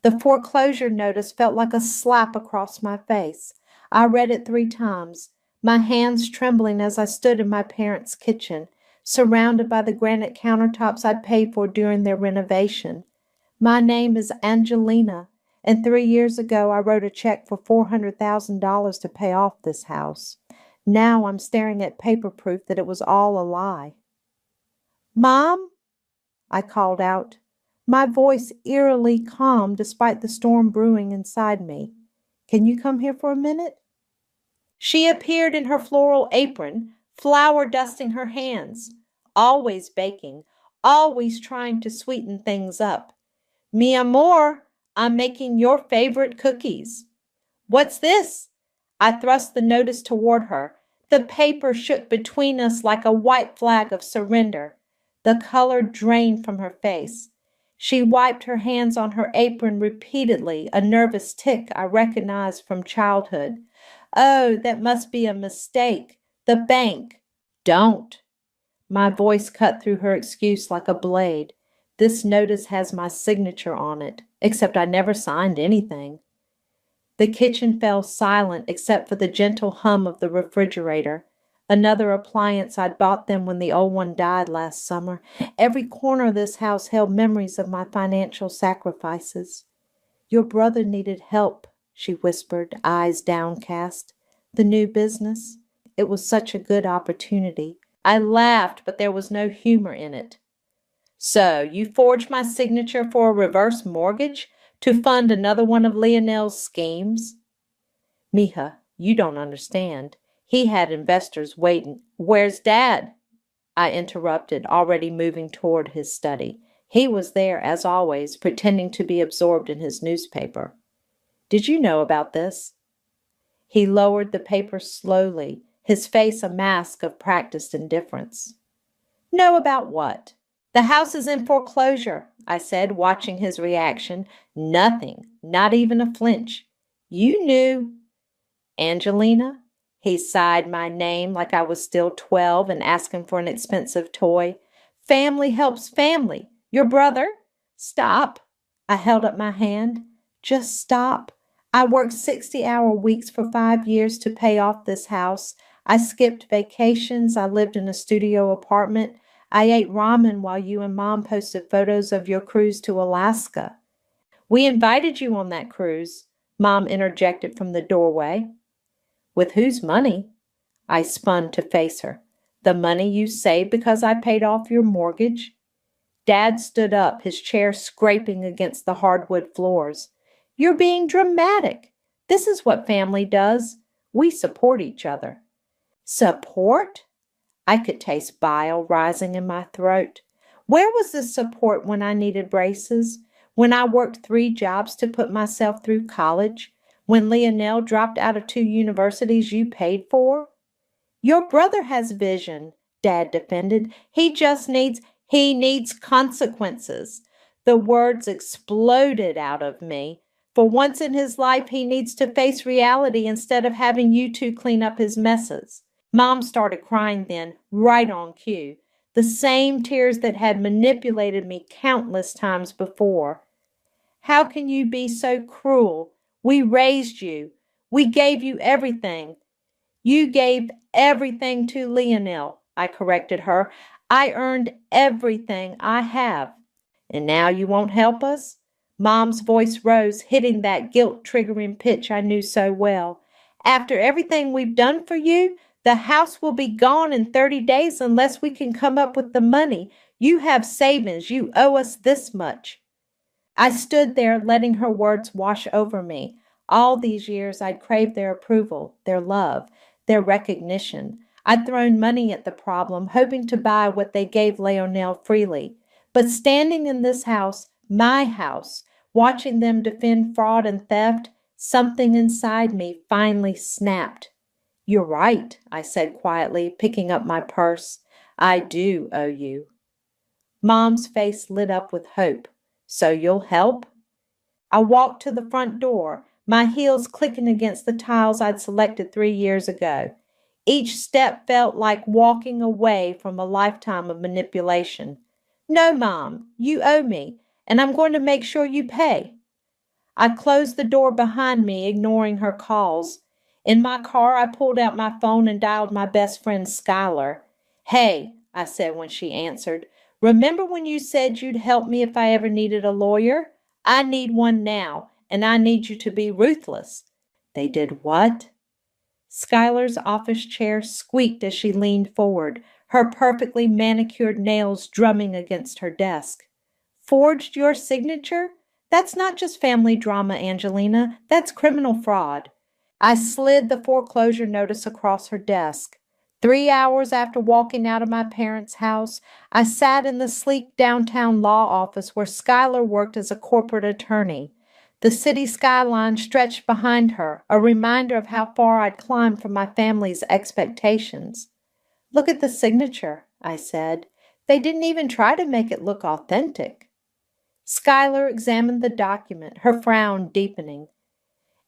The foreclosure notice felt like a slap across my face. I read it 3 times, my hands trembling as I stood in my parents' kitchen, surrounded by the granite countertops I'd paid for during their renovation. My name is Angelina, and 3 years ago I wrote a check for $400,000 to pay off this house. Now I'm staring at paper proof that it was all a lie. "Mom?" I called out, my voice eerily calm despite the storm brewing inside me. "Can you come here for a minute?" She appeared in her floral apron, flour dusting her hands, always baking, always trying to sweeten things up. "Mi amor, I'm making your favorite cookies." "What's this?" I thrust the notice toward her. The paper shook between us like a white flag of surrender. The color drained from her face. She wiped her hands on her apron repeatedly, a nervous tic I recognized from childhood. "Oh, that must be a mistake. The bank." "Don't." My voice cut through her excuse like a blade. "This notice has my signature on it, except I never signed anything." The kitchen fell silent except for the gentle hum of the refrigerator, another appliance I'd bought them when the old one died last summer. Every corner of this house held memories of my financial sacrifices. "Your brother needed help," she whispered, eyes downcast. "The new business. It was such a good opportunity." I laughed, but there was no humor in it. "So, you forged my signature for a reverse mortgage to fund another one of Lionel's schemes?" "Mija, you don't understand. He had investors waiting." "Where's Dad?" I interrupted, already moving toward his study. He was there, as always, pretending to be absorbed in his newspaper. "Did you know about this?" He lowered the paper slowly, his face a mask of practiced indifference. "Know about what?" "The house is in foreclosure," I said, watching his reaction. Nothing, not even a flinch. "You knew." "Angelina?" He sighed my name like I was still 12 and asking for an expensive toy. "Family helps family. Your brother—" "Stop." I held up my hand. "Just stop. I worked 60-hour weeks for 5 years to pay off this house. I skipped vacations. I lived in a studio apartment. I ate ramen while you and Mom posted photos of your cruise to Alaska." "We invited you on that cruise," Mom interjected from the doorway. "With whose money?" I spun to face her. "The money you saved because I paid off your mortgage?" Dad stood up, his chair scraping against the hardwood floors. "You're being dramatic. This is what family does. We support each other." "Support?" I could taste bile rising in my throat. Where was the support when I needed braces? When I worked 3 jobs to put myself through college? When Lionel dropped out of 2 universities you paid for? "Your brother has vision," Dad defended. He needs consequences." The words exploded out of me. For once in his life, he needs to face reality instead of having you two clean up his messes. Mom started crying then, right on cue. The same tears that had manipulated me countless times before. "How can you be so cruel? We raised you. We gave you everything." "You gave everything to Lionel," I corrected her. "I earned everything I have." "And now you won't help us?" Mom's voice rose, hitting that guilt-triggering pitch I knew so well. "After everything we've done for you, the house will be gone in 30 days unless we can come up with the money. You have savings. You owe us this much." I stood there, letting her words wash over me. All these years I'd craved their approval, their love, their recognition. I'd thrown money at the problem, hoping to buy what they gave Lionel freely. But standing in this house, my house, watching them defend fraud and theft, something inside me finally snapped. "You're right," I said quietly, picking up my purse. "I do owe you." Mom's face lit up with hope. "So you'll help?" I walked to the front door, my heels clicking against the tiles I'd selected 3 years ago. Each step felt like walking away from a lifetime of manipulation. "No, Mom, you owe me, and I'm going to make sure you pay." I closed the door behind me, ignoring her calls. In my car, I pulled out my phone and dialed my best friend, Skylar. "Hey," I said when she answered, "remember when you said you'd help me if I ever needed a lawyer? I need one now, and I need you to be ruthless." "They did what?" Skylar's office chair squeaked as she leaned forward, her perfectly manicured nails drumming against her desk. "Forged your signature? That's not just family drama, Angelina. That's criminal fraud." I slid the foreclosure notice across her desk. 3 hours after walking out of my parents' house, I sat in the sleek downtown law office where Schuyler worked as a corporate attorney. The city skyline stretched behind her, a reminder of how far I'd climbed from my family's expectations. "Look at the signature," I said. "They didn't even try to make it look authentic." Schuyler examined the document, her frown deepening.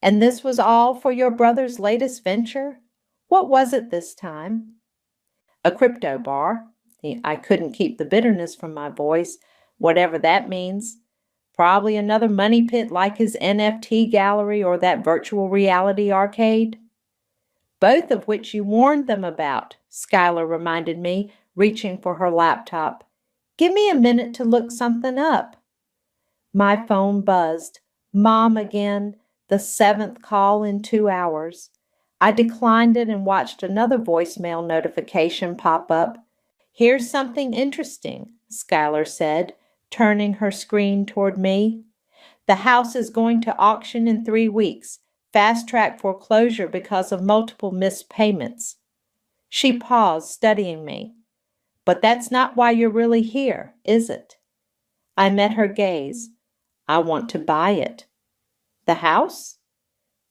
"And this was all for your brother's latest venture? What was it this time?" "A crypto bar." I couldn't keep the bitterness from my voice, whatever that means. "Probably another money pit like his NFT gallery or that virtual reality arcade." "Both of which you warned them about," Schuyler reminded me, reaching for her laptop. "Give me a minute to look something up." My phone buzzed. Mom again, the 7th call in 2 hours. I declined it and watched another voicemail notification pop up. "Here's something interesting," Schuyler said, turning her screen toward me. "The house is going to auction in 3 weeks. Fast-track foreclosure because of multiple missed payments." She paused, studying me. "But that's not why you're really here, is it?" I met her gaze. "I want to buy it." "The house?"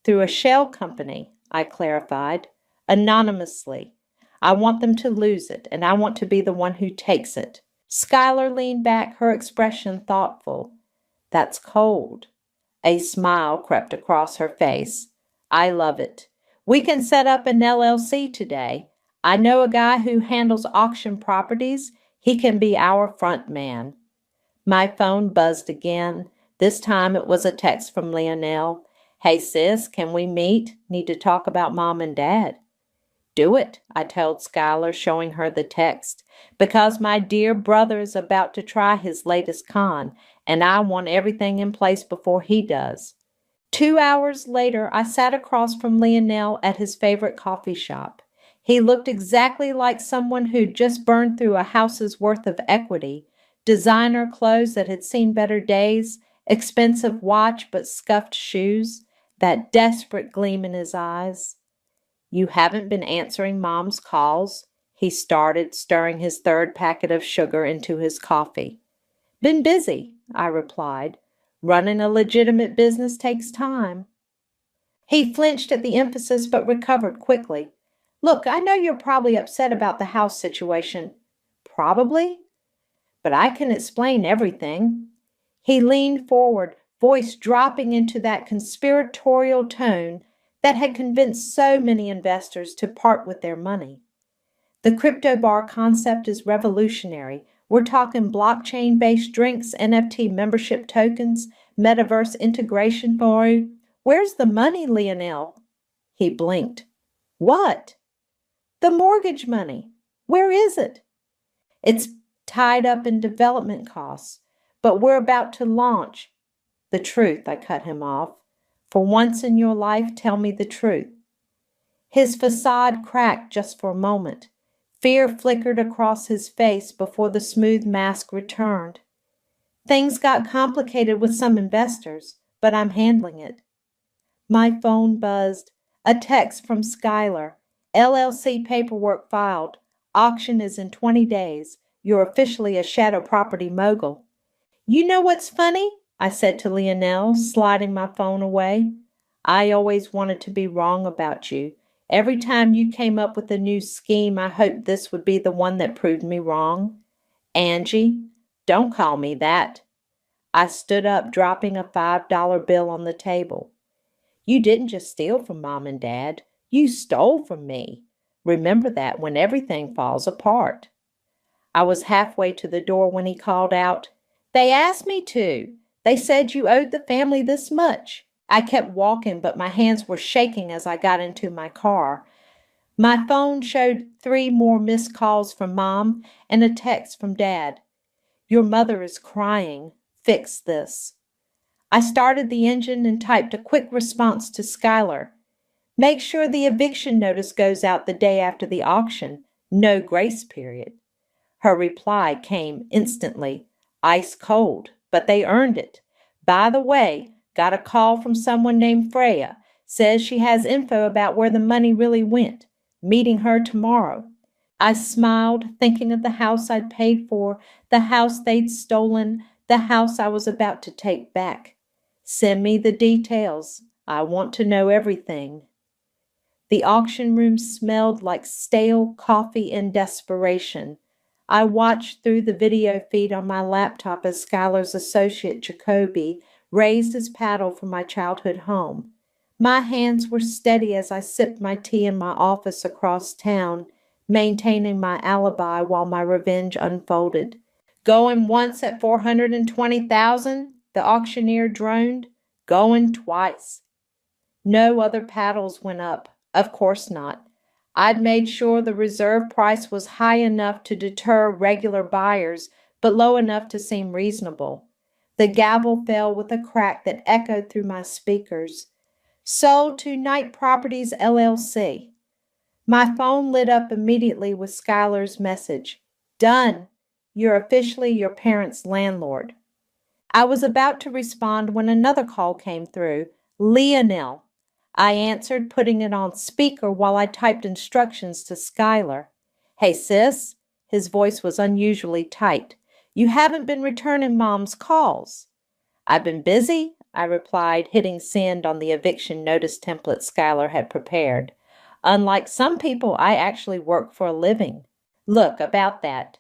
"Through a shell company," I clarified, "anonymously. I want them to lose it, and I want to be the one who takes it." Schuyler leaned back, her expression thoughtful. "That's cold." A smile crept across her face. "I love it. We can set up an LLC today. I know a guy who handles auction properties. He can be our front man." My phone buzzed again. This time it was a text from Lionel. "Hey sis, can we meet? Need to talk about Mom and Dad." "Do it," I told Schuyler, showing her the text, "because my dear brother is about to try his latest con, and I want everything in place before he does." 2 hours later, I sat across from Lionel at his favorite coffee shop. He looked exactly like someone who'd just burned through a house's worth of equity, designer clothes that had seen better days, expensive watch but scuffed shoes, that desperate gleam in his eyes. "You haven't been answering Mom's calls?" He started, stirring his third packet of sugar into his coffee. "Been busy," I replied. "Running a legitimate business takes time." He flinched at the emphasis but recovered quickly. "Look, I know you're probably upset about the house situation." "Probably? But I can explain everything." He leaned forward, voice dropping into that conspiratorial tone that had convinced so many investors to part with their money. "The crypto bar concept is revolutionary. We're talking blockchain-based drinks, NFT membership tokens, metaverse integration for... Where's the money, Lionel?" He blinked. "What?" "The mortgage money. Where is it?" "It's tied up in development costs, but we're about to launch." "The truth," I cut him off. "For once in your life, tell me the truth." His facade cracked just for a moment. Fear flickered across his face before the smooth mask returned. "Things got complicated with some investors, but I'm handling it." My phone buzzed. A text from Schuyler. "LLC paperwork filed. Auction is in 20 days. You're officially a shadow property mogul." "You know what's funny?" I said to Lionel, sliding my phone away. "I always wanted to be wrong about you. Every time you came up with a new scheme, I hoped this would be the one that proved me wrong." "Angie, don't call me that." I stood up, dropping a $5 bill on the table. "You didn't just steal from Mom and Dad. You stole from me. Remember that when everything falls apart." I was halfway to the door when he called out, "They asked me to. They said you owed the family this much. I kept walking, but my hands were shaking as I got into my car. My phone showed 3 more missed calls from Mom and a text from Dad. Your mother is crying. Fix this. I started the engine and typed a quick response to Skylar. Make sure the eviction notice goes out the day after the auction. No grace period. Her reply came instantly. Ice cold, but they earned it. By the way, got a call from someone named Freya. Says she has info about where the money really went. Meeting her tomorrow. I smiled, thinking of the house I'd paid for, the house they'd stolen, the house I was about to take back. Send me the details. I want to know everything. The auction room smelled like stale coffee in desperation. I watched through the video feed on my laptop as Skylar's associate, Jacoby, raised his paddle from my childhood home. My hands were steady as I sipped my tea in my office across town, maintaining my alibi while my revenge unfolded. Going once at $420,000, the auctioneer droned. Going twice. No other paddles went up. Of course not. I'd made sure the reserve price was high enough to deter regular buyers, but low enough to seem reasonable. The gavel fell with a crack that echoed through my speakers. Sold to Knight Properties, LLC. My phone lit up immediately with Skylar's message. Done. You're officially your parents' landlord. I was about to respond when another call came through. Leonel. I answered, putting it on speaker while I typed instructions to Skylar. Hey, sis. His voice was unusually tight. You haven't been returning Mom's calls. I've been busy, I replied, hitting send on the eviction notice template Skylar had prepared. Unlike some people, I actually work for a living. Look, about that.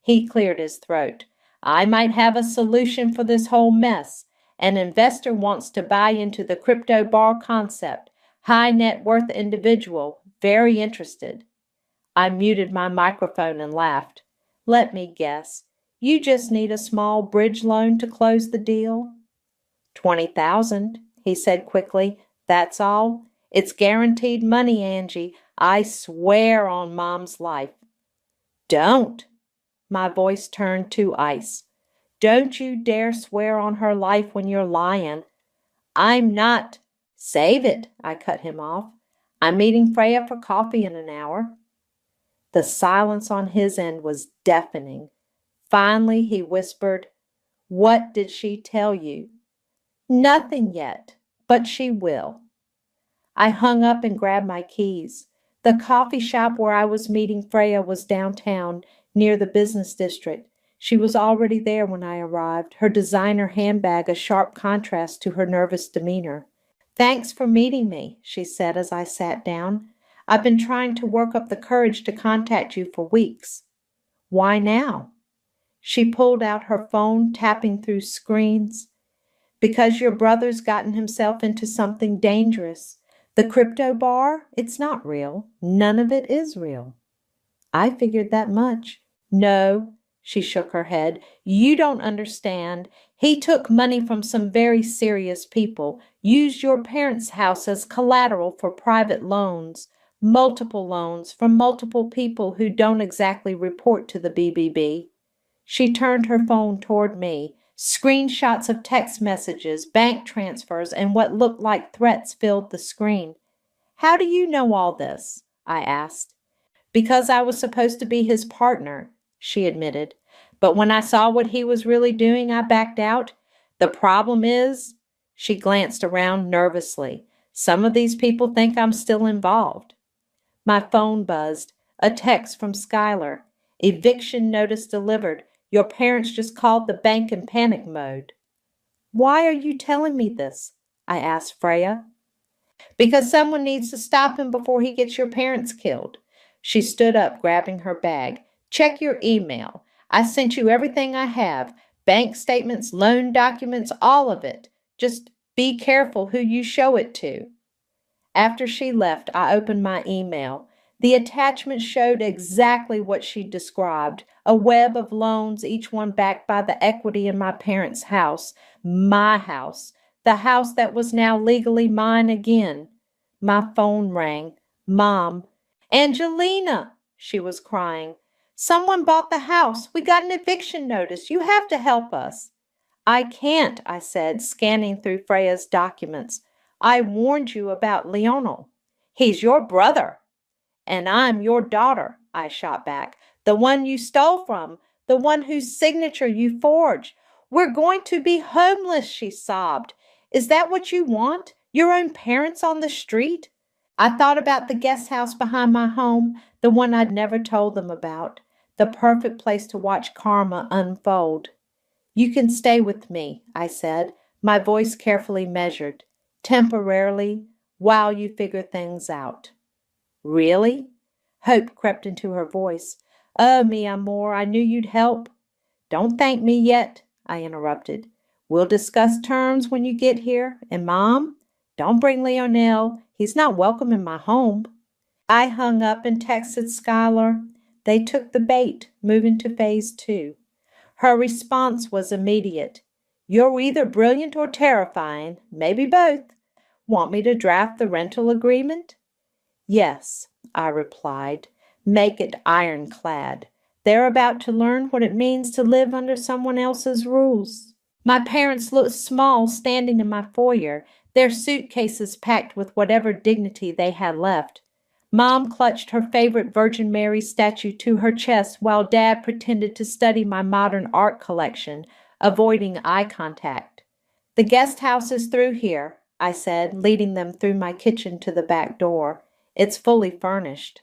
He cleared his throat. I might have a solution for this whole mess. An investor wants to buy into the crypto bar concept. High net worth individual. Very interested. I muted my microphone and laughed. Let me guess. You just need a small bridge loan to close the deal? 20,000, he said quickly. That's all. It's guaranteed money, Angie. I swear on Mom's life. Don't. My voice turned to ice. Don't you dare swear on her life when you're lying. I'm not. Save it, I cut him off. I'm meeting Freya for coffee in an hour. The silence on his end was deafening. Finally, he whispered, What did she tell you? Nothing yet, but she will. I hung up and grabbed my keys. The coffee shop where I was meeting Freya was downtown, near the business district. She was already there when I arrived, her designer handbag a sharp contrast to her nervous demeanor. Thanks for meeting me, she said as I sat down. I've been trying to work up the courage to contact you for weeks. Why now? She pulled out her phone, tapping through screens. Because your brother's gotten himself into something dangerous. The crypto bar, it's not real. None of it is real. I figured that much. No, she shook her head. You don't understand. He took money from some very serious people, used your parents' house as collateral for private loans, multiple loans from multiple people who don't exactly report to the BBB. She turned her phone toward me. Screenshots of text messages, bank transfers, and what looked like threats filled the screen. How do you know all this? I asked. Because I was supposed to be his partner, she admitted. But when I saw what he was really doing, I backed out. The problem is, she glanced around nervously. Some of these people think I'm still involved. My phone buzzed. A text from Skylar. Eviction notice delivered. Your parents just called the bank in panic mode. Why are you telling me this? I asked Freya. Because someone needs to stop him before he gets your parents killed. She stood up, grabbing her bag. Check your email. I sent you everything I have. Bank statements, loan documents, all of it. Just be careful who you show it to. After she left, I opened my email. The attachment showed exactly what she described, a web of loans, each one backed by the equity in my parents' house, my house, the house that was now legally mine again. My phone rang. Mom. Angelina, she was crying. Someone bought the house. We got an eviction notice. You have to help us. I can't, I said, scanning through Freya's documents. I warned you about Lionel. He's your brother. And I'm your daughter, I shot back. The one you stole from, the one whose signature you forged. We're going to be homeless, she sobbed. Is that what you want? Your own parents on the street? I thought about the guest house behind my home, the one I'd never told them about, the perfect place to watch karma unfold. You can stay with me, I said, my voice carefully measured, temporarily, while you figure things out. Really? Hope crept into her voice. Oh, mi amor, I knew you'd help. Don't thank me yet, I interrupted. We'll discuss terms when you get here. And Mom, don't bring Lionel. He's not welcome in my home. I hung up and texted Skylar. They took the bait, moving to phase 2. Her response was immediate. You're either brilliant or terrifying, maybe both. Want me to draft the rental agreement? Yes, I replied. Make it ironclad. They're about to learn what it means to live under someone else's rules. My parents looked small standing in my foyer, their suitcases packed with whatever dignity they had left. Mom clutched her favorite Virgin Mary statue to her chest while Dad pretended to study my modern art collection, avoiding eye contact. The guest house is through here, I said, leading them through my kitchen to the back door. It's fully furnished.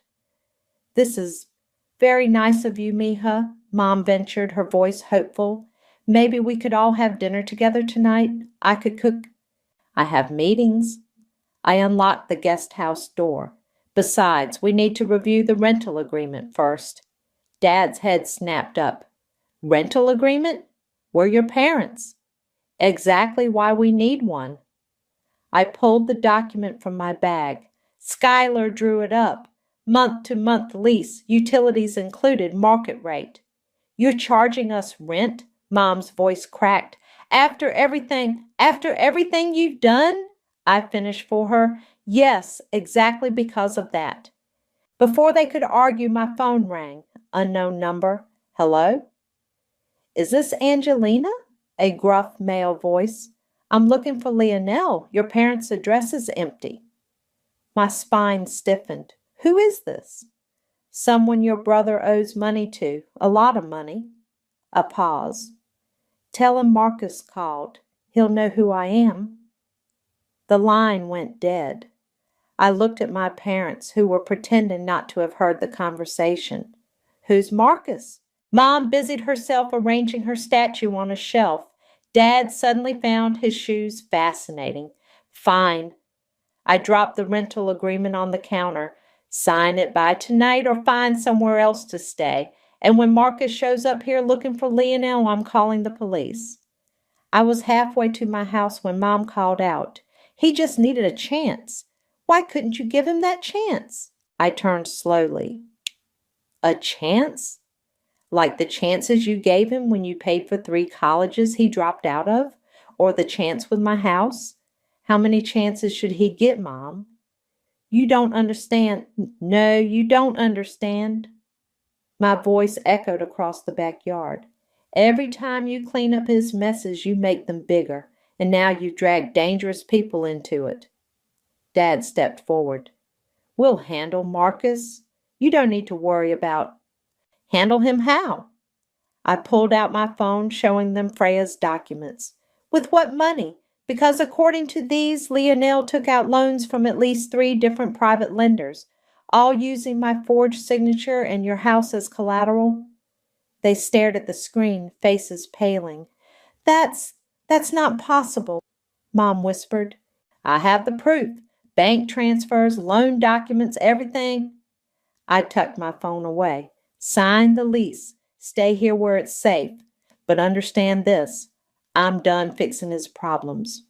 This is very nice of you, Mija, Mom ventured, her voice hopeful. Maybe we could all have dinner together tonight. I could cook. I have meetings. I unlocked the guest house door. Besides, we need to review the rental agreement first. Dad's head snapped up. Rental agreement? We're your parents. Exactly why we need one. I pulled the document from my bag. Skylar drew it up. Month-to-month lease, utilities included, market rate. You're charging us rent? Mom's voice cracked. After everything you've done? I finished for her. Yes, exactly because of that. Before they could argue, my phone rang. Unknown number. Hello? Is this Angelina? A gruff male voice. I'm looking for Lionel. Your parents' address is empty. My spine stiffened. Who is this? Someone your brother owes money to. A lot of money. A pause. Tell him Marcus called. He'll know who I am. The line went dead. I looked at my parents, who were pretending not to have heard the conversation. Who's Marcus? Mom busied herself arranging her statue on a shelf. Dad suddenly found his shoes fascinating. Fine. I dropped the rental agreement on the counter. Sign it by tonight or find somewhere else to stay. And when Marcus shows up here looking for Lionel, I'm calling the police. I was halfway to my house when Mom called out. He just needed a chance. Why couldn't you give him that chance? I turned slowly. A chance? Like the chances you gave him when you paid for 3 colleges he dropped out of? Or the chance with my house? How many chances should he get, Mom? You don't understand. No, you don't understand. My voice echoed across the backyard. Every time you clean up his messes, you make them bigger, and now you've dragged dangerous people into it. Dad stepped forward. We'll handle Marcus. You don't need to worry about. Handle him how? I pulled out my phone, showing them Freya's documents. With what money? Because according to these, Lionel took out loans from at least 3 different private lenders, all using my forged signature and your house as collateral. They stared at the screen, faces paling. That's not possible, Mom whispered. I have the proof. Bank transfers, loan documents, everything. I tucked my phone away. Sign the lease. Stay here where it's safe. But understand this. I'm done fixing his problems.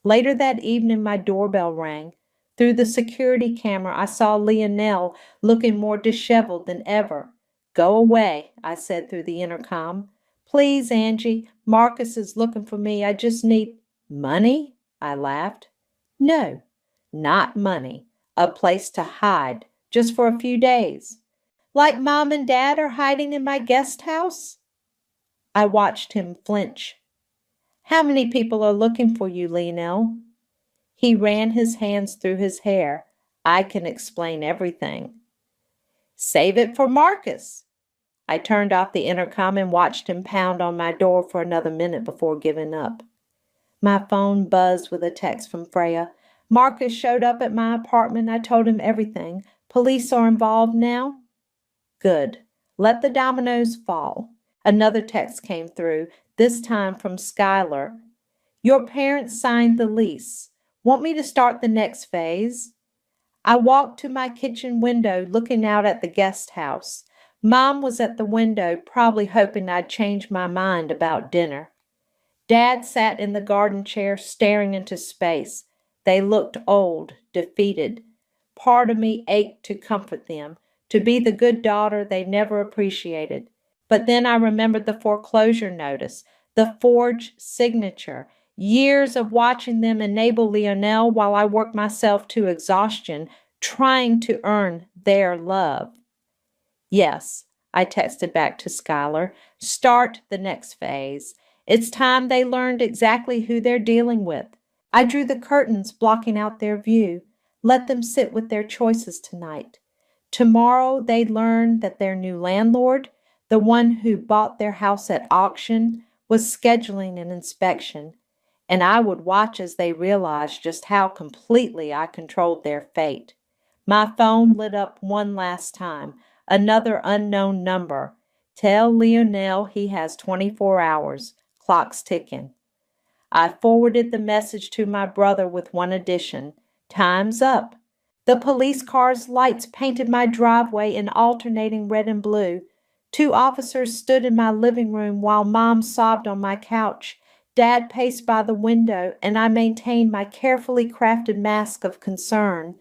Later that evening, my doorbell rang. Through the security camera, I saw Lionel looking more disheveled than ever. Go away, I said through the intercom. Please, Angie, Marcus is looking for me. I just need money, I laughed. No, not money. A place to hide, just for a few days. Like Mom and Dad are hiding in my guest house? I watched him flinch. How many people are looking for you, Lionel? He ran his hands through his hair. I can explain everything. Save it for Marcus. I turned off the intercom and watched him pound on my door for another minute before giving up. My phone buzzed with a text from Freya. Marcus showed up at my apartment. I told him everything. Police are involved now? Good. Let the dominoes fall. Another text came through, this time from Skylar. Your parents signed the lease. Want me to start the next phase? I walked to my kitchen window, looking out at the guest house. Mom was at the window, probably hoping I'd change my mind about dinner. Dad sat in the garden chair, staring into space. They looked old, defeated. Part of me ached to comfort them, to be the good daughter they never appreciated. But then I remembered the foreclosure notice, the forged signature, years of watching them enable Lionel while I worked myself to exhaustion, trying to earn their love. Yes, I texted back to Skylar. Start the next phase. It's time they learned exactly who they're dealing with. I drew the curtains blocking out their view. Let them sit with their choices tonight. Tomorrow they'd learn that their new landlord, the one who bought their house at auction, was scheduling an inspection, and I would watch as they realized just how completely I controlled their fate. My phone lit up one last time, another unknown number. Tell Lionel he has 24 hours. Clock's ticking. I forwarded the message to my brother with one addition. Time's up. The police car's lights painted my driveway in alternating red and blue. 2 officers stood in my living room while Mom sobbed on my couch. Dad paced by the window, and I maintained my carefully crafted mask of concern.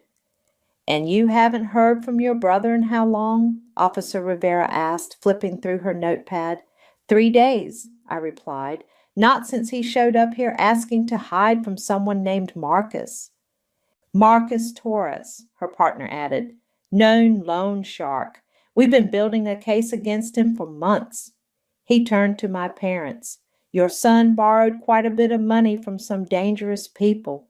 And you haven't heard from your brother in how long? Officer Rivera asked, flipping through her notepad. 3 days, I replied. Not since he showed up here asking to hide from someone named Marcus. Marcus Torres, her partner added. Known loan shark. We've been building a case against him for months. He turned to my parents. Your son borrowed quite a bit of money from some dangerous people.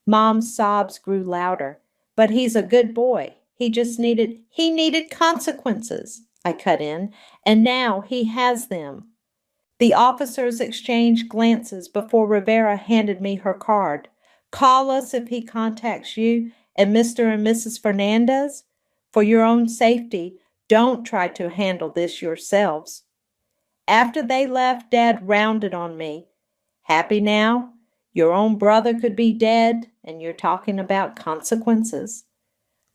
Mom's sobs grew louder. But he's a good boy. He needed consequences, I cut in, and now he has them. The officers exchanged glances before Rivera handed me her card. Call us if he contacts you and Mr. and Mrs. Fernandez. For your own safety, don't try to handle this yourselves. After they left, Dad rounded on me. Happy now? Your own brother could be dead, and you're talking about consequences.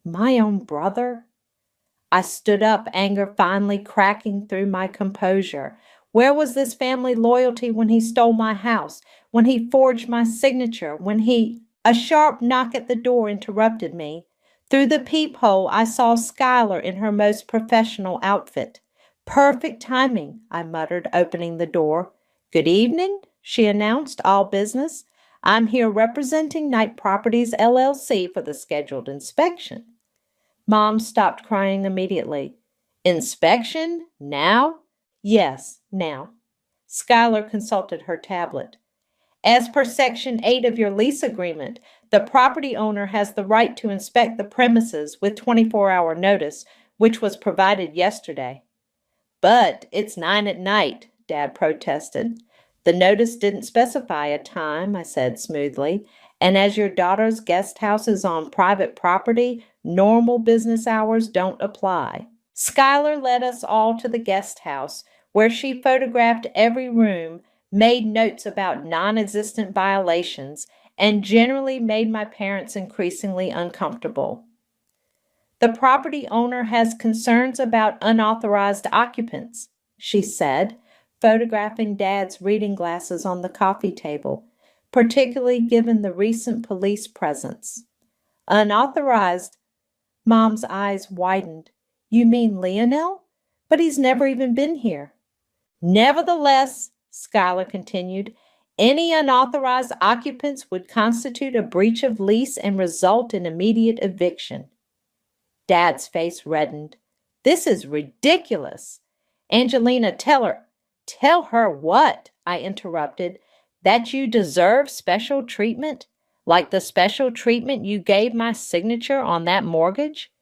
My own brother? I stood up, anger finally cracking through my composure. Where was this family loyalty when he stole my house, when he forged my signature, when he... A sharp knock at the door interrupted me. Through the peephole, I saw Skylar in her most professional outfit. Perfect timing, I muttered, opening the door. Good evening, she announced, all business. I'm here representing Knight Properties, LLC for the scheduled inspection. Mom stopped crying immediately. Inspection? Now? Yes, now. Skylar consulted her tablet. As per Section 8 of your lease agreement, the property owner has the right to inspect the premises with 24-hour notice, which was provided yesterday. But it's 9 at night, Dad protested. The notice didn't specify a time, I said smoothly, and as your daughter's guest house is on private property, normal business hours don't apply. Skylar led us all to the guest house, where she photographed every room, made notes about non-existent violations, and generally made my parents increasingly uncomfortable. The property owner has concerns about unauthorized occupants, she said, photographing Dad's reading glasses on the coffee table, particularly given the recent police presence. Unauthorized. Mom's eyes widened. You mean Lionel? But he's never even been here. Nevertheless, Schuyler continued, any unauthorized occupants would constitute a breach of lease and result in immediate eviction. Dad's face reddened. This is ridiculous. Angelina, tell her. Tell her what? I interrupted. That you deserve special treatment? Like the special treatment you gave my signature on that mortgage?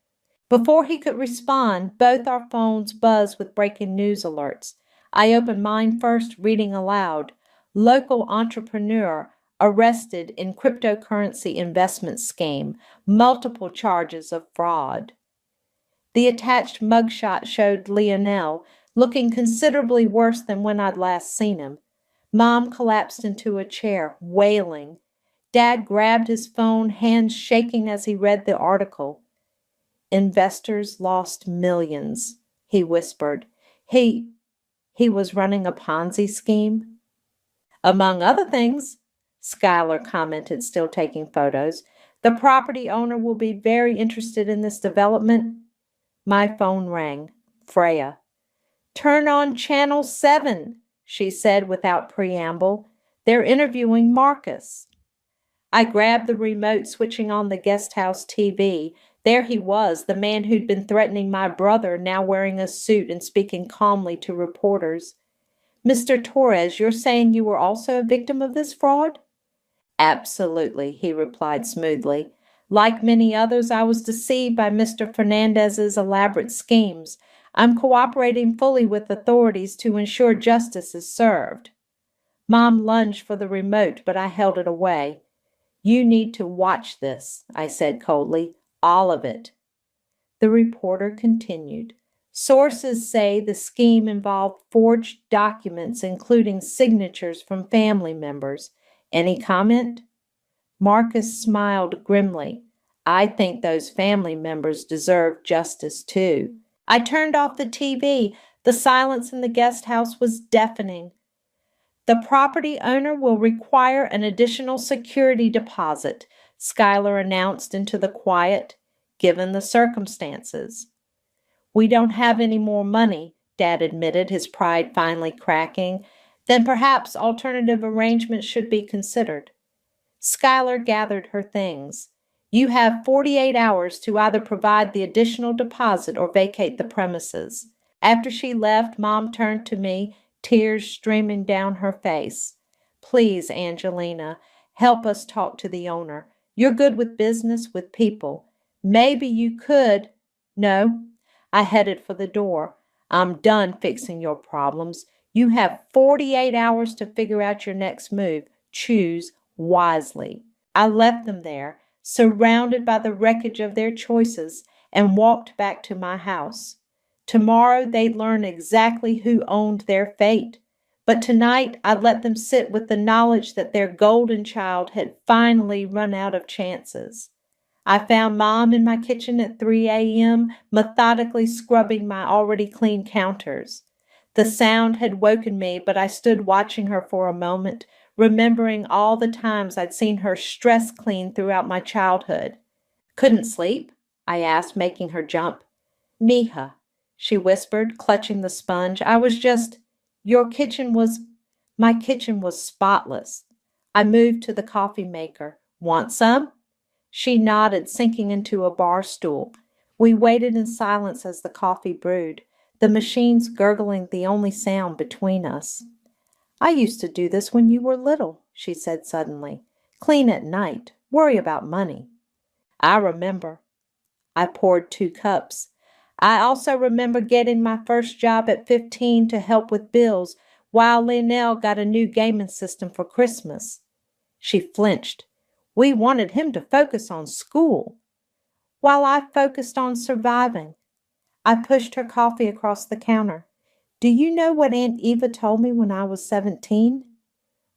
Before he could respond, both our phones buzzed with breaking news alerts. I opened mine first, reading aloud. Local entrepreneur arrested in cryptocurrency investment scheme. Multiple charges of fraud. The attached mugshot showed Lionel, looking considerably worse than when I'd last seen him. Mom collapsed into a chair, wailing. Dad grabbed his phone, hands shaking as he read the article. Investors lost millions, he whispered. He was running a Ponzi scheme? Among other things, Schuyler commented, still taking photos. The property owner will be very interested in this development. My phone rang. Freya. Turn on Channel 7, she said without preamble. They're interviewing Marcus. I grabbed the remote, switching on the guest house TV. There he was, the man who'd been threatening my brother, now wearing a suit and speaking calmly to reporters. Mr. Torres, you're saying you were also a victim of this fraud? Absolutely, he replied smoothly. Like many others, I was deceived by Mr. Fernandez's elaborate schemes. I'm cooperating fully with authorities to ensure justice is served. Mom lunged for the remote, but I held it away. You need to watch this, I said coldly. All of it. The reporter continued. Sources say the scheme involved forged documents, including signatures from family members. Any comment? Marcus smiled grimly. I think those family members deserve justice too. I turned off the TV. The silence in the guest house was deafening. The property owner will require an additional security deposit, Schuyler announced into the quiet, given the circumstances. We don't have any more money, Dad admitted, his pride finally cracking. Then perhaps alternative arrangements should be considered. Schuyler gathered her things. You have 48 hours to either provide the additional deposit or vacate the premises. After she left, Mom turned to me, tears streaming down her face. Please, Angelina, help us talk to the owner. You're good with business, with people. Maybe you could. No. I headed for the door. I'm done fixing your problems. You have 48 hours to figure out your next move. Choose wisely. I left them there, surrounded by the wreckage of their choices, and walked back to my house. Tomorrow they'd learn exactly who owned their fate. But tonight I let them sit with the knowledge that their golden child had finally run out of chances. I found Mom in my kitchen at 3 a.m., methodically scrubbing my already clean counters. The sound had woken me, but I stood watching her for a moment, remembering all the times I'd seen her stress clean throughout my childhood. Couldn't sleep? I asked, making her jump. Mija, she whispered, clutching the sponge. My kitchen was spotless. I moved to the coffee maker. Want some? She nodded, sinking into a bar stool. We waited in silence as the coffee brewed, the machines gurgling the only sound between us. I used to do this when you were little, she said suddenly. Clean at night, worry about money. I remember. I poured 2 cups. I also remember getting my first job at 15 to help with bills while Lionel got a new gaming system for Christmas. She flinched. We wanted him to focus on school, while I focused on surviving. I pushed her coffee across the counter. Do you know what Aunt Eva told me when I was 17?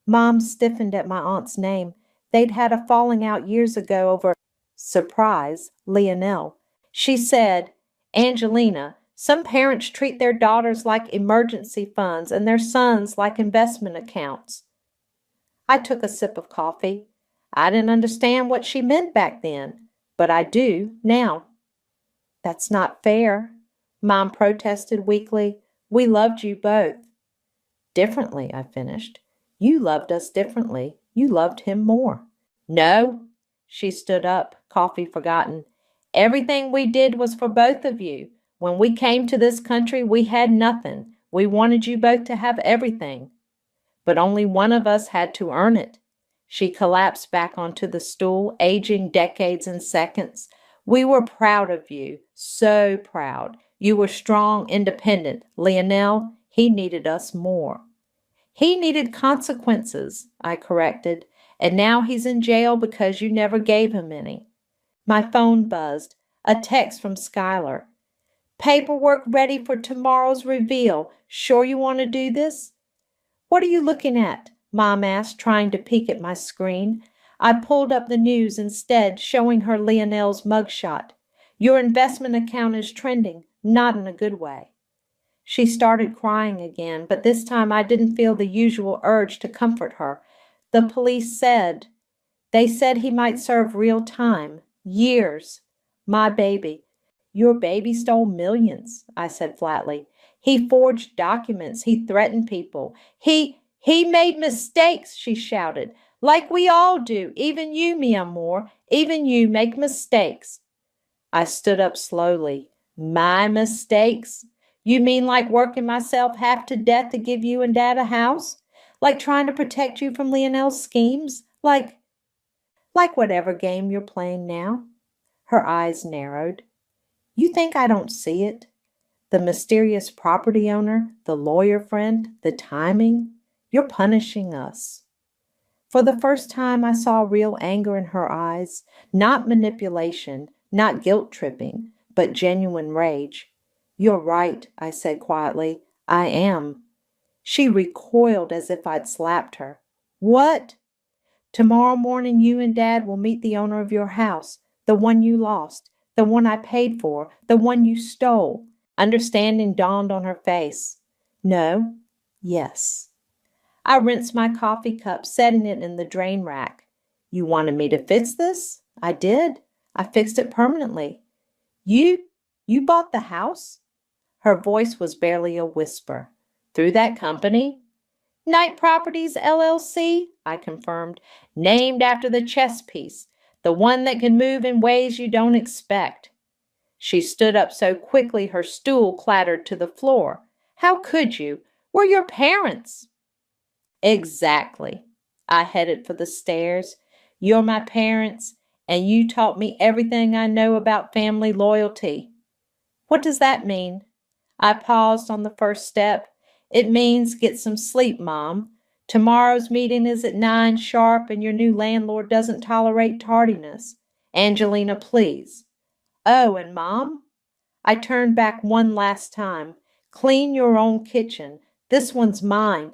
Mom stiffened at my aunt's name. They'd had a falling out years ago over, surprise, Lionel. She said, Angelina, some parents treat their daughters like emergency funds and their sons like investment accounts. I took a sip of coffee. I didn't understand what she meant back then. But I do now. That's not fair, Mom protested weakly. We loved you both. Differently, I finished. You loved us differently. You loved him more. No, she stood up, coffee forgotten. Everything we did was for both of you. When we came to this country, we had nothing. We wanted you both to have everything. But only one of us had to earn it. She collapsed back onto the stool, aging decades and seconds. We were proud of you, so proud. You were strong, independent. Lionel, he needed us more. He needed consequences, I corrected, and now he's in jail because you never gave him any. My phone buzzed. A text from Skylar. Paperwork ready for tomorrow's reveal. Sure you want to do this? What are you looking at? Mom asked, trying to peek at my screen. I pulled up the news instead, showing her Lionel's mugshot. Your investment account is trending, not in a good way. She started crying again, but this time I didn't feel the usual urge to comfort her. The police said, they said he might serve real time, years. My baby. Your baby stole millions, I said flatly. He forged documents. He threatened people. He made mistakes, she shouted. Like we all do. Even you, mi amor. Even you make mistakes. I stood up slowly. My mistakes? You mean like working myself half to death to give you and Dad a house? Like trying to protect you from Lionel's schemes? Like whatever game you're playing now? Her eyes narrowed. You think I don't see it? The mysterious property owner, the lawyer friend, the timing. You're punishing us. For the first time, I saw real anger in her eyes, not manipulation, not guilt-tripping, but genuine rage. You're right, I said quietly. I am. She recoiled as if I'd slapped her. What? Tomorrow morning you and Dad will meet the owner of your house, the one you lost, the one I paid for, the one you stole. Understanding dawned on her face. No, yes. I rinsed my coffee cup, setting it in the drain rack. You wanted me to fix this? I did. I fixed it permanently. You bought the house? Her voice was barely a whisper. Through that company? Knight Properties, LLC, I confirmed, named after the chess piece, the one that can move in ways you don't expect. She stood up so quickly her stool clattered to the floor. How could you? We're your parents. Exactly. I headed for the stairs. You're my parents, and you taught me everything I know about family loyalty. What does that mean? I paused on the first step. It means get some sleep, Mom. Tomorrow's meeting is at 9 sharp, and your new landlord doesn't tolerate tardiness. Angelina, please. Oh, and Mom? I turned back one last time. Clean your own kitchen. This one's mine.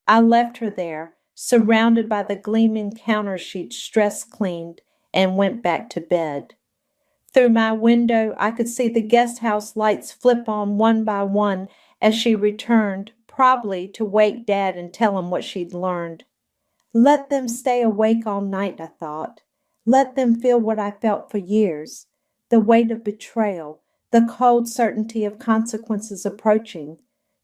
I left her there, surrounded by the gleaming counters she'd stress cleaned, and went back to bed. Through my window, I could see the guest house lights flip on one by one as she returned, probably to wake Dad and tell him what she'd learned. Let them stay awake all night, I thought. Let them feel what I felt for years, the weight of betrayal, the cold certainty of consequences approaching.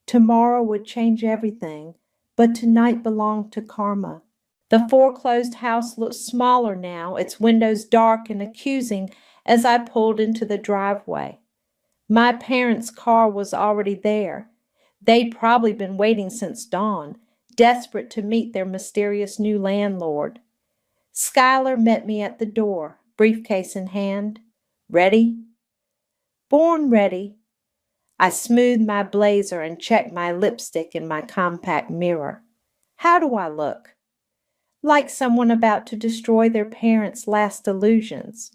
Tomorrow would change everything, but tonight belonged to karma. The foreclosed house looked smaller now, its windows dark and accusing as I pulled into the driveway. My parents' car was already there. They'd probably been waiting since dawn, desperate to meet their mysterious new landlord. Skylar met me at the door, briefcase in hand. Ready? Born ready. I smoothed my blazer and checked my lipstick in my compact mirror. How do I look? Like someone about to destroy their parents' last illusions.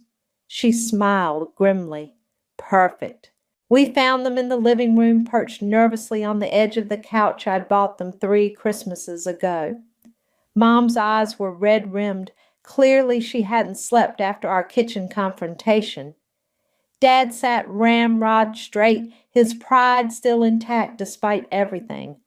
She smiled grimly. Perfect. We found them in the living room, perched nervously on the edge of the couch I'd bought them 3 Christmases ago. Mom's eyes were red-rimmed. Clearly she hadn't slept after our kitchen confrontation. Dad sat ramrod straight, his pride still intact despite everything.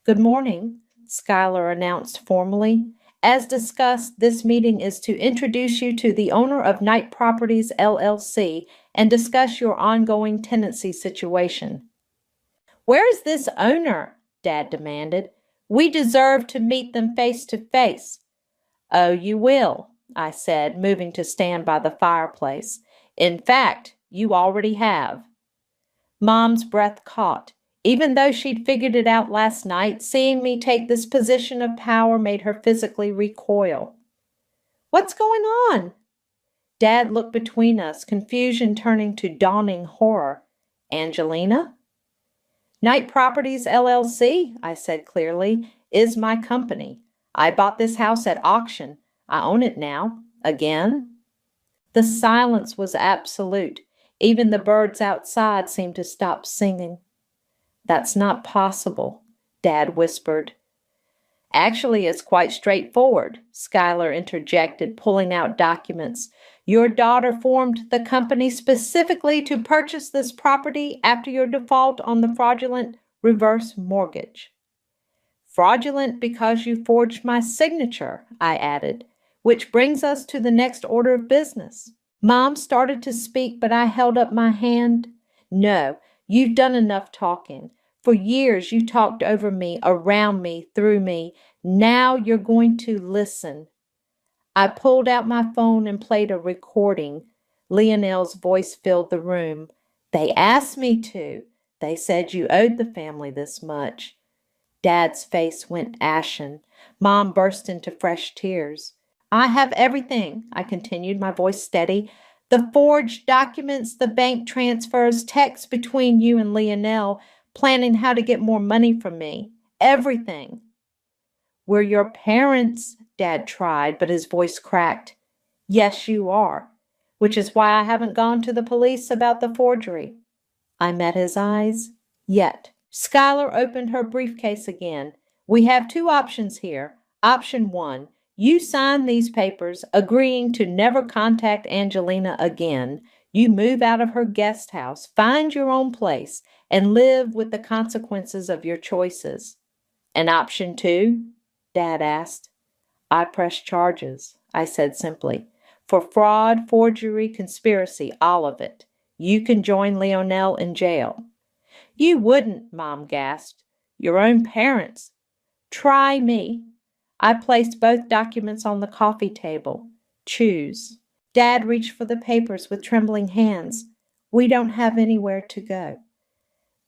Good morning, Skylar announced formally, As discussed, this meeting is to introduce you to the owner of Knight Properties, LLC, and discuss your ongoing tenancy situation. Where is this owner? Dad demanded. We deserve to meet them face to face. Oh, you will, I said, moving to stand by the fireplace. In fact, you already have. Mom's breath caught. Even though she'd figured it out last night, seeing me take this position of power made her physically recoil. What's going on? Dad looked between us, confusion turning to dawning horror. Angelina? Knight Properties, LLC, I said clearly, is my company. I bought this house at auction. I own it now. Again? The silence was absolute. Even the birds outside seemed to stop singing. That's not possible, Dad whispered. Actually, it's quite straightforward, Schuyler interjected, pulling out documents. Your daughter formed the company specifically to purchase this property after your default on the fraudulent reverse mortgage. Fraudulent because you forged my signature, I added, which brings us to the next order of business. Mom started to speak, but I held up my hand. No, you've done enough talking. For years you talked over me, around me, through me. Now you're going to listen. I pulled out my phone and played a recording. Leonel's voice filled the room. They asked me to. They said you owed the family this much. Dad's face went ashen. Mom burst into fresh tears. I have everything, I continued, my voice steady. The forged documents, the bank transfers, texts between you and Leonel, planning how to get more money from me. Everything. We're your parents, Dad tried, but his voice cracked. Yes, you are, which is why I haven't gone to the police about the forgery. I met his eyes. Yet. Schuyler opened her briefcase again. We have two options here. Option 1. You sign these papers, agreeing to never contact Angelina again. You move out of her guest house, find your own place, and live with the consequences of your choices. And option 2? Dad asked. I press charges, I said simply. For fraud, forgery, conspiracy, all of it. You can join Leonel in jail. You wouldn't, Mom gasped. Your own parents. Try me. I placed both documents on the coffee table. Choose. Dad reached for the papers with trembling hands. We don't have anywhere to go.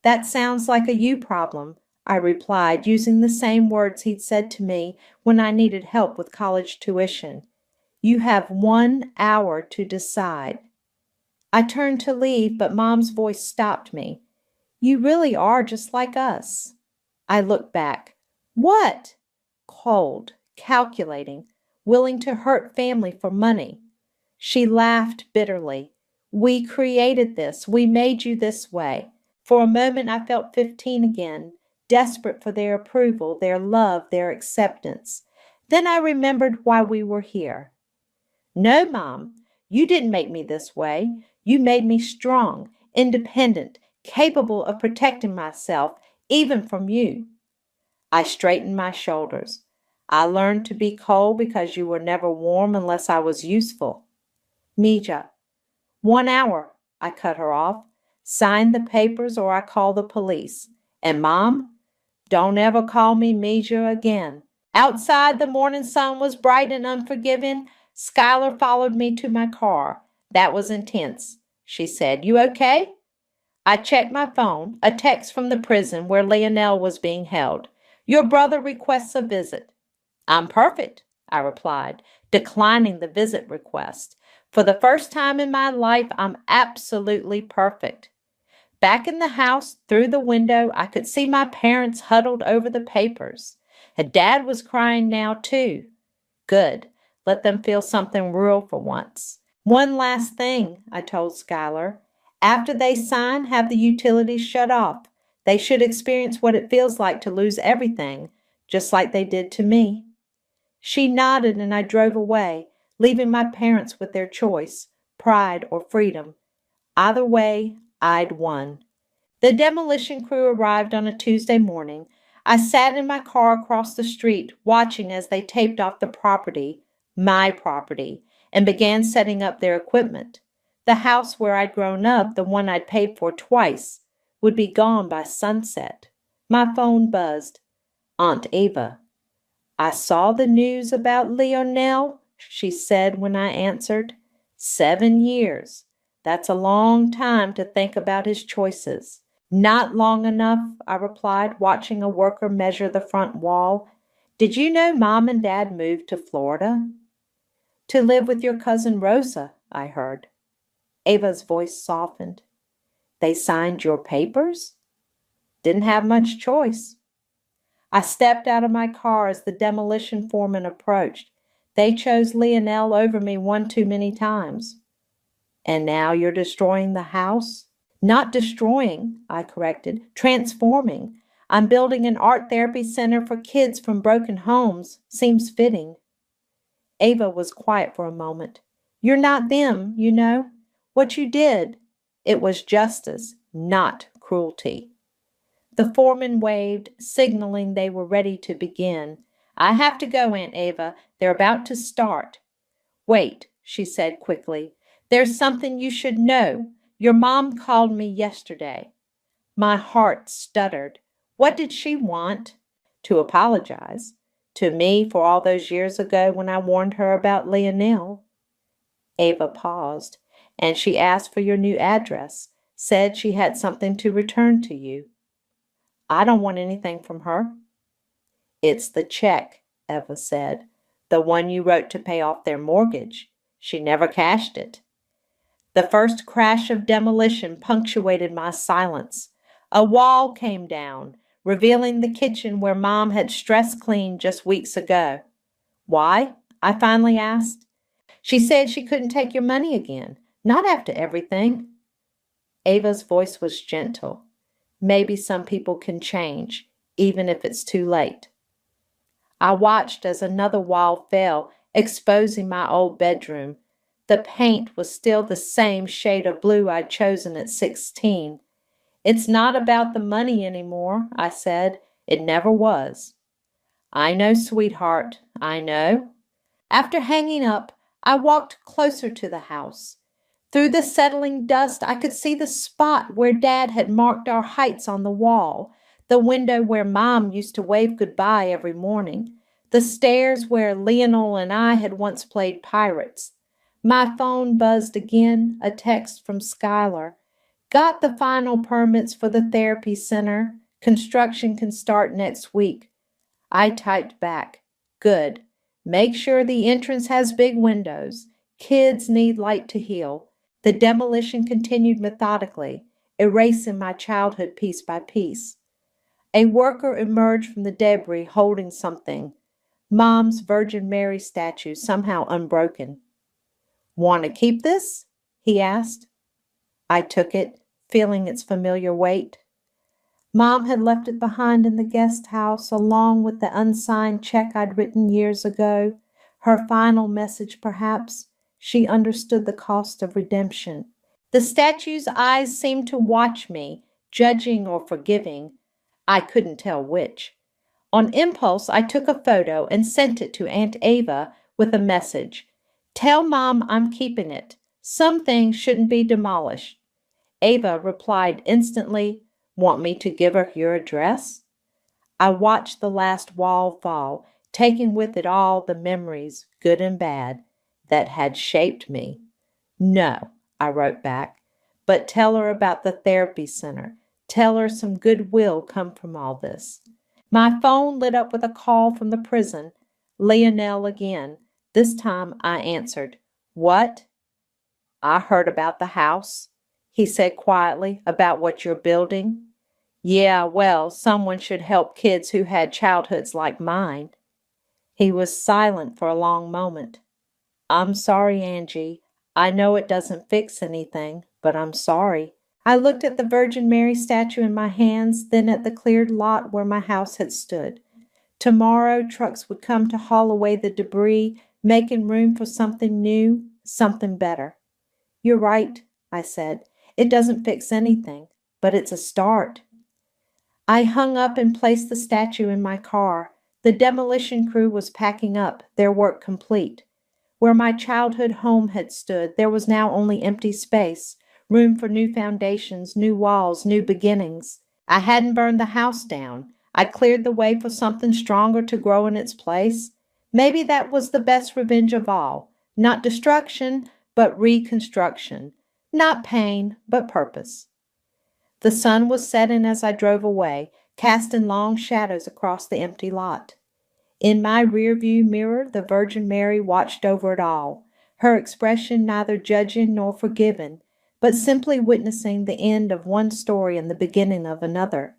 That sounds like a you problem, I replied, using the same words he'd said to me when I needed help with college tuition. You have 1 hour to decide. I turned to leave, but Mom's voice stopped me. You really are just like us. I looked back. What? Cold, calculating, willing to hurt family for money. She laughed bitterly. We created this. We made you this way. For a moment I felt 15 again, desperate for their approval, their love, their acceptance. Then I remembered why we were here. No, Mom, you didn't make me this way. You made me strong, independent, capable of protecting myself, even from you. I straightened my shoulders. I learned to be cold because you were never warm unless I was useful. Mija. 1 hour, I cut her off. Sign the papers or I call the police. And Mom, don't ever call me Mija again. Outside, the morning sun was bright and unforgiving. Schuyler followed me to my car. That was intense. She said, You okay? I checked my phone, a text from the prison where Leonel was being held. Your brother requests a visit. I'm perfect, I replied, declining the visit request. For the first time in my life, I'm absolutely perfect. Back in the house, through the window, I could see my parents huddled over the papers. And Dad was crying now, too. Good. Let them feel something real for once. One last thing, I told Schuyler. After they sign, have the utilities shut off. They should experience what it feels like to lose everything, just like they did to me. She nodded and I drove away, leaving my parents with their choice, pride or freedom. Either way, I'd won. The demolition crew arrived on a Tuesday morning. I sat in my car across the street, watching as they taped off the property, my property, and began setting up their equipment. The house where I'd grown up, the one I'd paid for twice, would be gone by sunset. My phone buzzed. Aunt Ava. I saw the news about Lionel, she said when I answered. 7 years. That's a long time to think about his choices. Not long enough, I replied, watching a worker measure the front wall. Did you know Mom and Dad moved to Florida? To live with your cousin Rosa, I heard. Ava's voice softened. They signed your papers? Didn't have much choice. I stepped out of my car as the demolition foreman approached. They chose Lionel over me one too many times. And now you're destroying the house? Not destroying, I corrected, transforming. I'm building an art therapy center for kids from broken homes. Seems fitting. Ava was quiet for a moment. You're not them, you know. What you did, it was justice, not cruelty. The foreman waved, signaling they were ready to begin. I have to go, Aunt Ava. They're about to start. Wait, she said quickly. There's something you should know. Your mom called me yesterday. My heart stuttered. What did she want? To apologize. To me for all those years ago when I warned her about Lionel. Ava paused, and she asked for your new address, said she had something to return to you. I don't want anything from her. It's the check, Eva said, the one you wrote to pay off their mortgage. She never cashed it. The first crash of demolition punctuated my silence. A wall came down, revealing the kitchen where Mom had stress cleaned just weeks ago. Why? I finally asked. She said she couldn't take your money again, not after everything. Ava's voice was gentle. Maybe some people can change, even if it's too late. I watched as another wall fell, exposing my old bedroom. The paint was still the same shade of blue I'd chosen at 16. It's not about the money anymore, I said. It never was. I know, sweetheart, I know. After hanging up, I walked closer to the house. Through the settling dust, I could see the spot where Dad had marked our heights on the wall, the window where Mom used to wave goodbye every morning, the stairs where Lionel and I had once played pirates. My phone buzzed again, a text from Skylar. Got the final permits for the therapy center. Construction can start next week. I typed back, good. Make sure the entrance has big windows. Kids need light to heal. The demolition continued methodically, erasing my childhood piece by piece. A worker emerged from the debris holding something. Mom's Virgin Mary statue, somehow unbroken. Want to keep this? He asked. I took it, feeling its familiar weight. Mom had left it behind in the guest house, along with the unsigned check I'd written years ago. Her final message, perhaps. She understood the cost of redemption. The statue's eyes seemed to watch me, judging or forgiving. I couldn't tell which. On impulse, I took a photo and sent it to Aunt Ava with a message. Tell Mom I'm keeping it. Some things shouldn't be demolished. Ava replied instantly, Want me to give her your address? I watched the last wall fall, taking with it all the memories, good and bad, that had shaped me. No, I wrote back, but tell her about the therapy center. Tell her some good will come from all this. My phone lit up with a call from the prison. Lionel again. This time I answered. What? I heard about the house, he said quietly, about what you're building. Yeah, well, someone should help kids who had childhoods like mine. He was silent for a long moment. I'm sorry, Angie. I know it doesn't fix anything, but I'm sorry. I looked at the Virgin Mary statue in my hands, then at the cleared lot where my house had stood. Tomorrow, trucks would come to haul away the debris, making room for something new, something better. You're right, I said. It doesn't fix anything, but it's a start. I hung up and placed the statue in my car. The demolition crew was packing up, their work complete. Where my childhood home had stood, there was now only empty space, room for new foundations, new walls, new beginnings. I hadn't burned the house down. I cleared the way for something stronger to grow in its place. Maybe that was the best revenge of all. Not destruction, but reconstruction. Not pain, but purpose. The sun was setting as I drove away, casting long shadows across the empty lot. In my rearview mirror, the Virgin Mary watched over it all, her expression neither judging nor forgiving, but simply witnessing the end of one story and the beginning of another.